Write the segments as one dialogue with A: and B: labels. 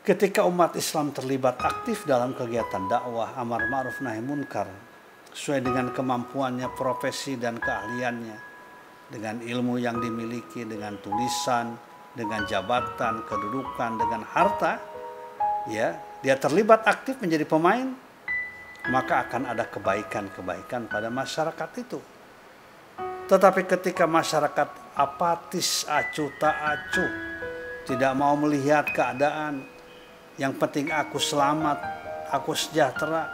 A: Ketika umat Islam terlibat aktif dalam kegiatan dakwah amar ma'ruf nahi munkar sesuai dengan kemampuannya, profesi dan keahliannya, dengan ilmu yang dimiliki, dengan tulisan, dengan jabatan, kedudukan, dengan harta, ya, dia terlibat aktif menjadi pemain, maka akan ada kebaikan-kebaikan pada masyarakat itu. Tetapi ketika masyarakat apatis, acuh tak acuh, tidak mau melihat keadaan, yang penting aku selamat, aku sejahtera,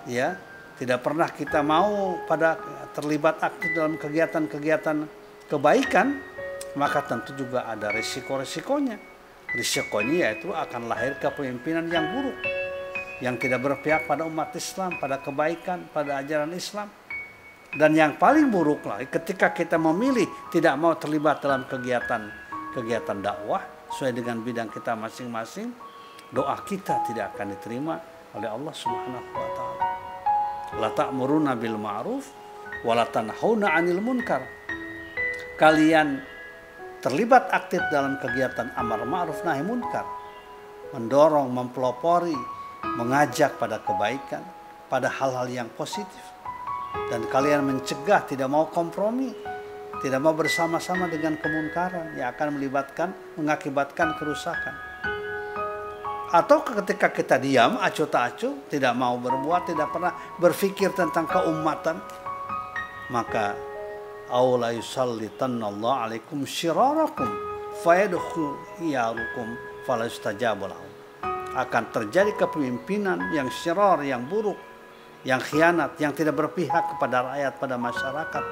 A: ya, tidak pernah kita mau pada terlibat aktif dalam kegiatan-kegiatan kebaikan, maka tentu juga ada risiko-risikonya. Risikonya yaitu akan lahir kepemimpinan yang buruk, yang tidak berpihak pada umat Islam, pada kebaikan, pada ajaran Islam. Dan yang paling buruk lagi, ketika kita memilih tidak mau terlibat dalam kegiatan dakwah sesuai dengan bidang kita masing-masing, doa kita tidak akan diterima oleh Allah Subhanahu wa taala. La ta'muruna bil ma'ruf wa la tanhauna 'anil munkar. Kalian terlibat aktif dalam kegiatan amar ma'ruf nahi munkar, mendorong, mempelopori, mengajak pada kebaikan, pada hal-hal yang positif. Dan kalian mencegah, tidak mau kompromi, tidak mau bersama-sama dengan kemunkaran yang akan mengakibatkan kerusakan. Atau ketika kita diam, acuh tak acuh, tidak mau berbuat, tidak pernah berpikir tentang keumatan, maka aula yusallitanallahu alaikum syirarakum fayadkhiyarukum falastajabu lahum. Akan terjadi kepemimpinan yang syirar, yang buruk, yang khianat, yang tidak berpihak kepada rakyat, pada masyarakat,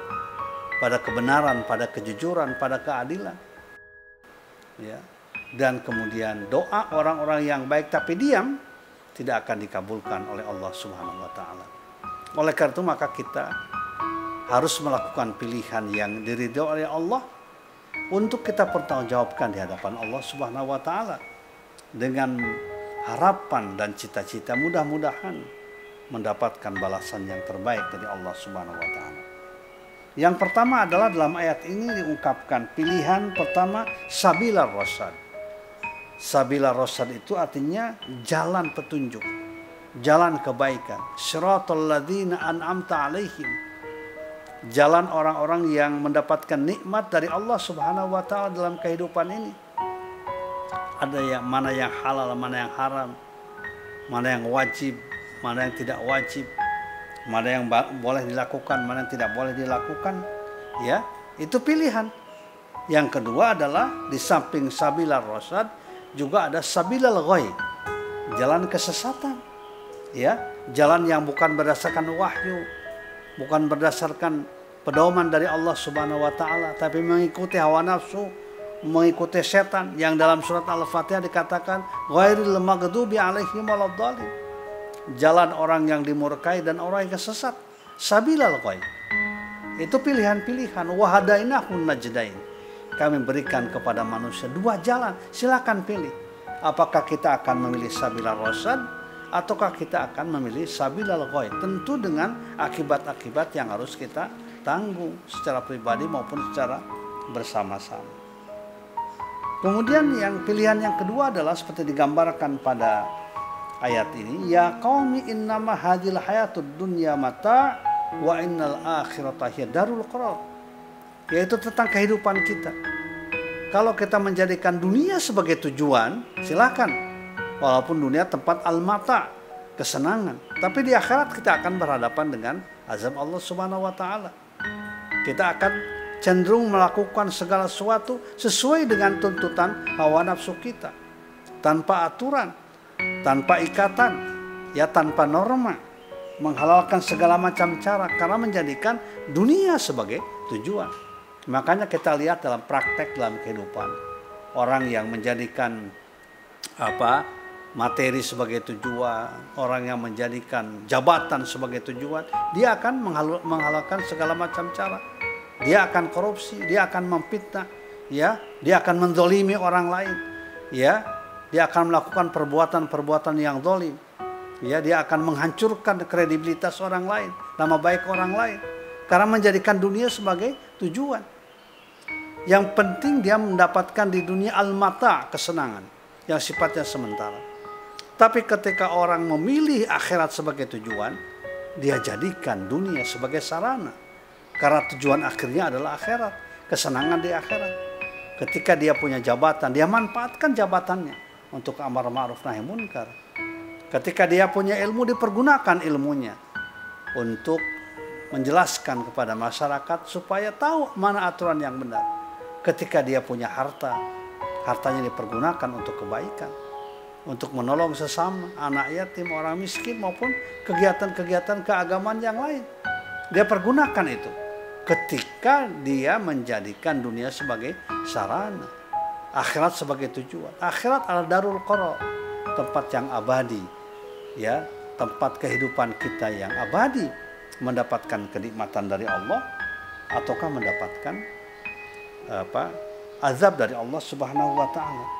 A: pada kebenaran, pada kejujuran, pada keadilan. Ya. Dan kemudian doa orang-orang yang baik tapi diam tidak akan dikabulkan oleh Allah Subhanahu wa taala. Oleh karena itu maka kita harus melakukan pilihan yang diridhoi oleh Allah untuk kita pertanggungjawabkan di hadapan Allah Subhanahu wa taala dengan harapan dan cita-cita mudah-mudahan mendapatkan balasan yang terbaik dari Allah Subhanahu wa taala. Yang pertama adalah dalam ayat ini diungkapkan pilihan pertama sabilar rasyad. Sabilar rasyad itu artinya jalan petunjuk, jalan kebaikan. Shiratal ladzina an'amta alaihim. Jalan orang-orang yang mendapatkan nikmat dari Allah Subhanahu wa taala dalam kehidupan ini. Ada yang mana yang halal, mana yang haram, mana yang wajib, mana yang tidak wajib, mana yang boleh dilakukan, mana yang tidak boleh dilakukan, ya, itu pilihan. Yang kedua adalah di samping sabilar rasyad juga ada sabilal ghoi, jalan kesesatan, ya, jalan yang bukan berdasarkan wahyu, bukan berdasarkan pedoman dari Allah Subhanahu wa taala, tapi mengikuti hawa nafsu, mengikuti setan, yang dalam surat Al-Fatihah dikatakan ghairil maghdubi alaihim waladdallin. Jalan orang yang dimurkai dan orang yang sesat. Sabilal ghoi. Itu pilihan-pilihan. Wa hadainahun najdain. Kami berikan kepada manusia dua jalan. Silakan pilih. Apakah kita akan memilih sabilal rasyad ataukah kita akan memilih sabilal ghoi. Tentu dengan akibat-akibat yang harus kita tanggung secara pribadi maupun secara bersama-sama. Kemudian yang pilihan yang kedua adalah seperti digambarkan pada ayat ini, ya qaumi innama hadhil hayatud dunya mata wa innal akhirata hiya darul qarar. Yaitu tentang kehidupan kita. Kalau kita menjadikan dunia sebagai tujuan, silakan. Walaupun dunia tempat al-mata, kesenangan, tapi di akhirat kita akan berhadapan dengan azab Allah Subhanahu wa taala. Kita akan cenderung melakukan segala sesuatu sesuai dengan tuntutan hawa nafsu kita, tanpa aturan, tanpa ikatan, ya, tanpa norma, menghalalkan segala macam cara karena menjadikan dunia sebagai tujuan. Makanya kita lihat dalam praktek dalam kehidupan, orang yang menjadikan materi sebagai tujuan, orang yang menjadikan jabatan sebagai tujuan, dia akan menghalalkan segala macam cara. Dia akan korupsi, dia akan memfitnah, ya, dia akan menzalimi orang lain, ya, dia akan melakukan perbuatan-perbuatan yang zalim, ya, dia akan menghancurkan kredibilitas orang lain, nama baik orang lain, karena menjadikan dunia sebagai tujuan. Yang penting dia mendapatkan di dunia al-mata, kesenangan yang sifatnya sementara. Tapi ketika orang memilih akhirat sebagai tujuan, dia jadikan dunia sebagai sarana. Karena tujuan akhirnya adalah akhirat, kesenangan di akhirat. Ketika dia punya jabatan, dia manfaatkan jabatannya untuk amar ma'ruf nahi munkar. Ketika dia punya ilmu, dipergunakan ilmunya untuk menjelaskan kepada masyarakat supaya tahu mana aturan yang benar. Ketika dia punya harta, hartanya dipergunakan untuk kebaikan, untuk menolong sesama, anak yatim, orang miskin, maupun kegiatan-kegiatan keagamaan yang lain. Dia pergunakan itu ketika dia menjadikan dunia sebagai sarana, akhirat sebagai tujuan. Akhirat adalah darul qarar, tempat yang abadi, ya, tempat kehidupan kita yang abadi, mendapatkan kenikmatan dari Allah ataukah mendapatkan azab dari Allah Subhanahu wa taala.